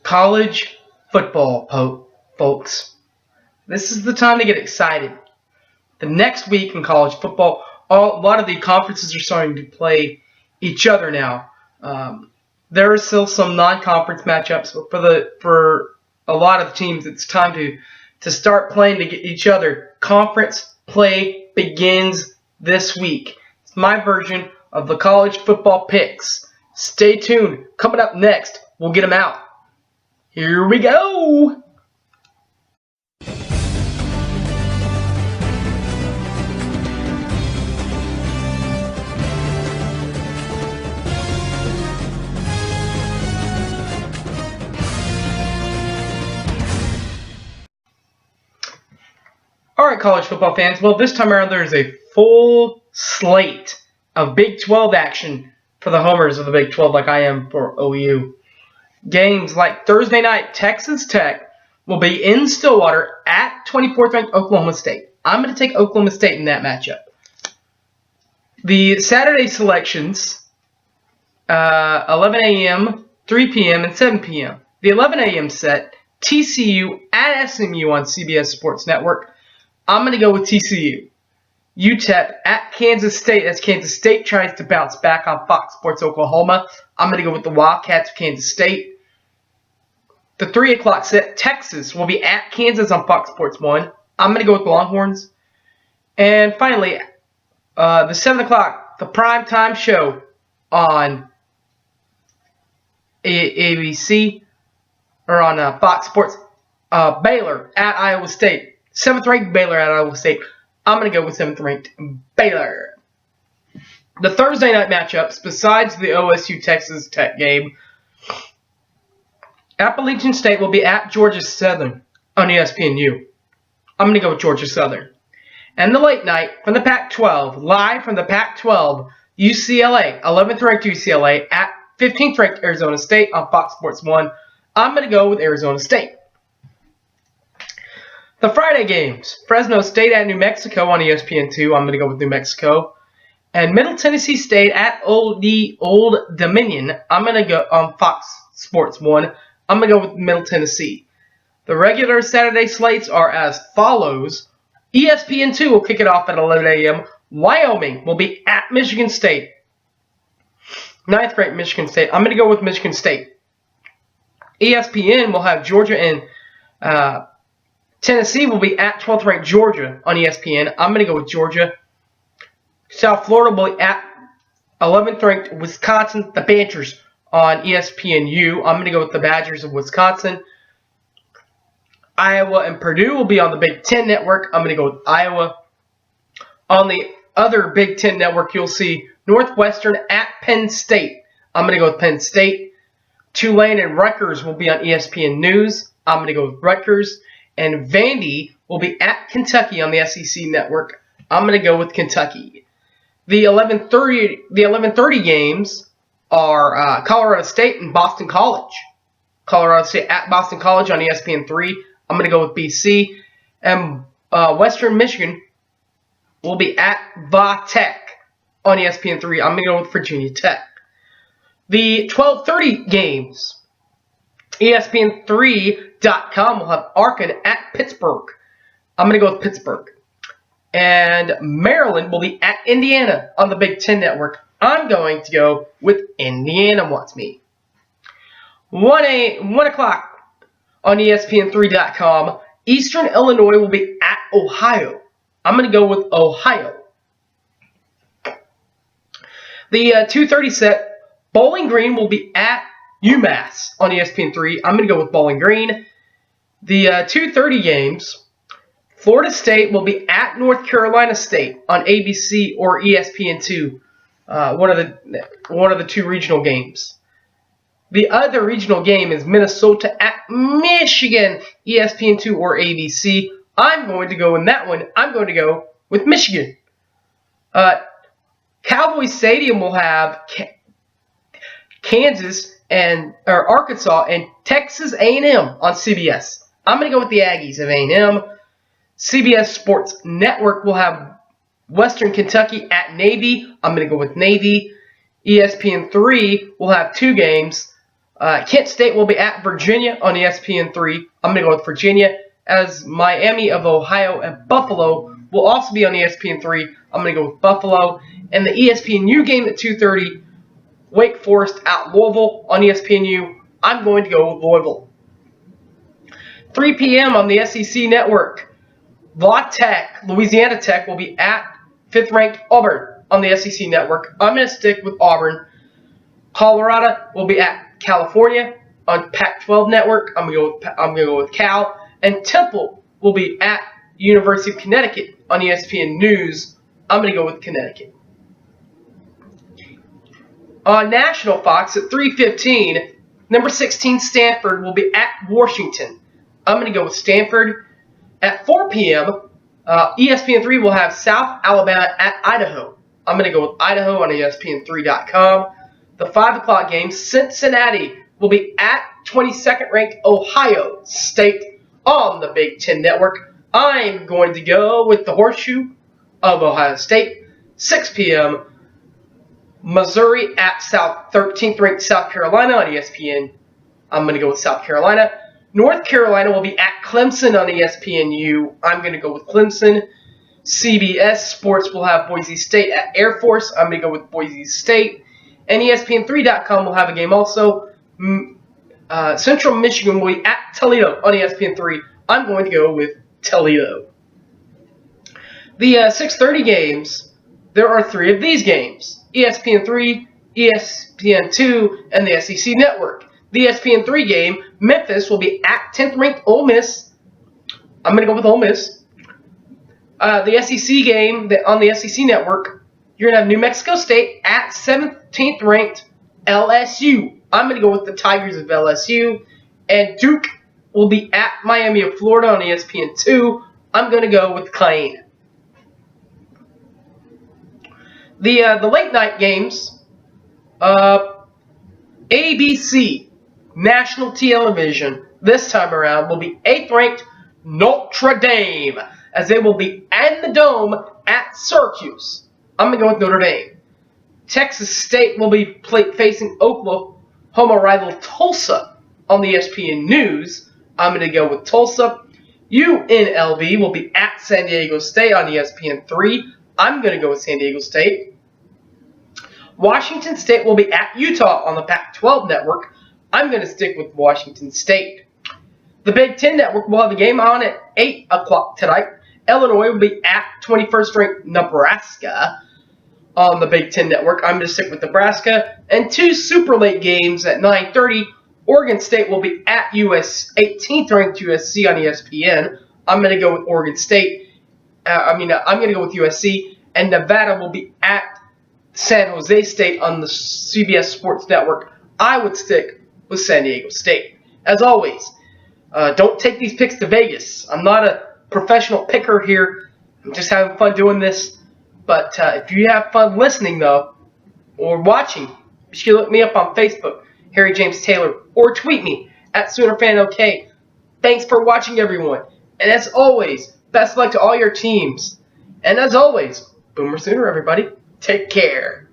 College football, folks. This is the time to get excited. The next week in college football, a lot of the conferences are starting to play each other now. There are still some non-conference matchups, but for a lot of teams, it's time to start playing to get each other. Conference play begins this week. It's my version of the college football picks. Stay tuned. Coming up next, we'll get them out. Here we go. Alright, college football fans. Well, this time around there's a full slate of Big 12 action for the homers of the Big 12 like I am for OU. Games like Thursday night, Texas Tech will be in Stillwater at 24th ranked Oklahoma State. I'm going to take Oklahoma State in that matchup. The Saturday selections, 11 a.m., 3 p.m., and 7 p.m. The 11 a.m. set, TCU at SMU on CBS Sports Network. I'm going to go with TCU. UTEP at Kansas State as Kansas State tries to bounce back on Fox Sports Oklahoma. I'm going to go with the Wildcats of Kansas State. The 3 o'clock set, Texas will be at Kansas on Fox Sports 1. I'm going to go with the Longhorns. And finally, the 7 o'clock, the primetime show on ABC, or on Fox Sports, Baylor at Iowa State. 7th ranked Baylor at Iowa State. I'm going to go with 7th ranked Baylor. The Thursday night matchups, besides the OSU Texas Tech game, Appalachian State will be at Georgia Southern on ESPNU. I'm going to go with Georgia Southern. And the late night from the Pac-12, live from the Pac-12, UCLA, 11th ranked UCLA at 15th ranked Arizona State on Fox Sports 1. I'm going to go with Arizona State. The Friday games, Fresno State at New Mexico on ESPN2. I'm going to go with New Mexico. And Middle Tennessee State at Old Dominion. I'm going to go on Fox Sports 1. I'm going to go with Middle Tennessee. The regular Saturday slates are as follows. ESPN2 will kick it off at 11 a.m. Wyoming will be at Michigan State. 9th ranked Michigan State. I'm going to go with Michigan State. ESPN will have Georgia and Tennessee will be at 12th ranked Georgia on ESPN. I'm going to go with Georgia. South Florida will be at 11th ranked Wisconsin, the Badgers on ESPNU. I'm going to go with the Badgers of Wisconsin. Iowa and Purdue will be on the Big Ten Network. I'm going to go with Iowa. On the other Big Ten Network, you'll see Northwestern at Penn State. I'm going to go with Penn State. Tulane and Rutgers will be on ESPN News. I'm going to go with Rutgers. And Vandy will be at Kentucky on the SEC Network. I'm going to go with Kentucky. The 11:30 games are Colorado State and Boston College. Colorado State at Boston College on ESPN3. I'm going to go with BC. And Western Michigan will be at Va Tech on ESPN3. I'm going to go with Virginia Tech. The 12:30 games, ESPN3.com will have Arkin at Pittsburgh. I'm going to go with Pittsburgh. And Maryland will be at Indiana on the Big Ten Network. I'm going to go with Indiana wants me. 1 o'clock on ESPN3.com, Eastern Illinois will be at Ohio. I'm going to go with Ohio. The 2:30 set, Bowling Green will be at UMass on ESPN3. I'm going to go with Bowling Green. The 2:30 games, Florida State will be at North Carolina State on ABC or ESPN2. One of the two regional games. The other regional game is Minnesota at Michigan, ESPN2 or ABC. I'm going to go in that one. I'm going to go with Michigan. Cowboys Stadium will have Kansas or Arkansas and Texas A&M on CBS. I'm going to go with the Aggies of A&M. CBS Sports Network will have Western Kentucky at Navy. I'm going to go with Navy. ESPN3 will have two games. Kent State will be at Virginia on ESPN3. I'm going to go with Virginia, as Miami of Ohio and Buffalo will also be on ESPN3. I'm going to go with Buffalo. And the ESPNU game at 2:30, Wake Forest at Louisville on ESPNU. I'm going to go with Louisville. 3 p.m. on the SEC Network, La Tech, Louisiana Tech, will be at 5th-ranked Auburn on the SEC Network. I'm going to stick with Auburn. Colorado will be at California on Pac-12 Network. I'm going to go with Cal. And Temple will be at University of Connecticut on ESPN News. I'm going to go with Connecticut. On National Fox at 3:15, number 16 Stanford will be at Washington. I'm going to go with Stanford. At 4 p.m., ESPN3 will have South Alabama at Idaho. I'm going to go with Idaho on ESPN3.com. The 5 o'clock game, Cincinnati will be at 22nd-ranked Ohio State on the Big Ten Network. I'm going to go with the Horseshoe of Ohio State. 6 p.m., Missouri at 13th-ranked South Carolina on ESPN. I'm going to go with South Carolina. North Carolina will be at Clemson on ESPNU. I'm going to go with Clemson. CBS Sports will have Boise State at Air Force. I'm going to go with Boise State. And ESPN3.com will have a game also. Central Michigan will be at Toledo on ESPN3. I'm going to go with Toledo. The 6:30 games, there are 3 of these games. ESPN3, ESPN2, and the SEC Network. The ESPN3 game, Memphis will be at 10th-ranked Ole Miss. I'm going to go with Ole Miss. The SEC game on the SEC Network, you're going to have New Mexico State at 17th-ranked LSU. I'm going to go with the Tigers of LSU. And Duke will be at Miami of Florida on ESPN2. I'm going to go with Clayton. The late night games, ABC, national television, this time around will be 8th-ranked Notre Dame, as they will be in the Dome at Syracuse. I'm going to go with Notre Dame. Texas State will be facing Oklahoma rival Tulsa on the ESPN News. I'm going to go with Tulsa. UNLV will be at San Diego State on ESPN3. I'm going to go with San Diego State. Washington State will be at Utah on the Pac-12 Network. I'm going to stick with Washington State. The Big Ten Network will have a game on at 8 o'clock tonight. Illinois will be at 21st-ranked Nebraska on the Big Ten Network. I'm going to stick with Nebraska. And 2 super late games at 9:30. Oregon State will be at 18th-ranked USC on ESPN. I'm going to go with Oregon State. I'm going to go with USC. And Nevada will be at San Jose State on the CBS Sports Network. I would stick with San Diego State. As always, don't take these picks to Vegas. I'm not a professional picker here. I'm just having fun doing this. But if you have fun listening, though, or watching, be sure to look me up on Facebook, Harry James Taylor, or tweet me at SoonerFanOK. Thanks for watching, everyone. And as always, best of luck to all your teams. And as always, Boomer Sooner, everybody. Take care.